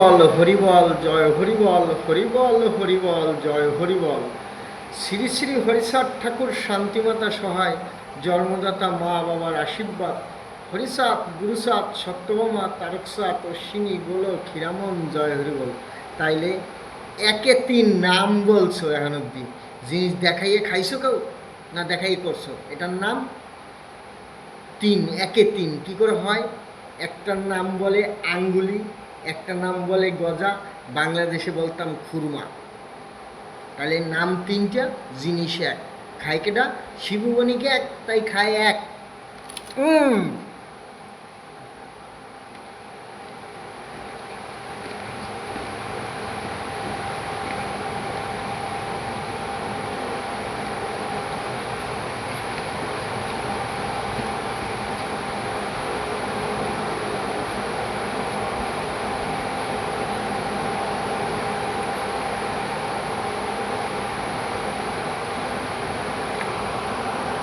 বল হরিবল জয় হরিবল হরিবল হরিবল জয় হরিবল। শ্রী শ্রী হরিচাঁদ ঠাকুর শান্তিমাতা সহায়, জন্মদাতা মা বাবার আশীর্বাদ। হরিচাঁদ গুরুচাঁদ সত্যভামা তারকচাঁদ অশ্বিনী গোলক ক্ষীরামন জয় হরিবল। তাইলে একে তিন নাম বলছো এখন অব্দি, জিনিস দেখাইয়ে খাইছো কেউ না দেখাইয়ে করছো? এটার নাম তিন, একে তিন কি করে হয়? একটার নাম বলে আঙ্গুলি, একটা নাম বলে গজা, বাংলাদেশে বলতাম খুরমা। তাহলে নাম তিনটা, জিনিস এক। খায় কেটা? শিবু বণিক এক, তাই খায় এক।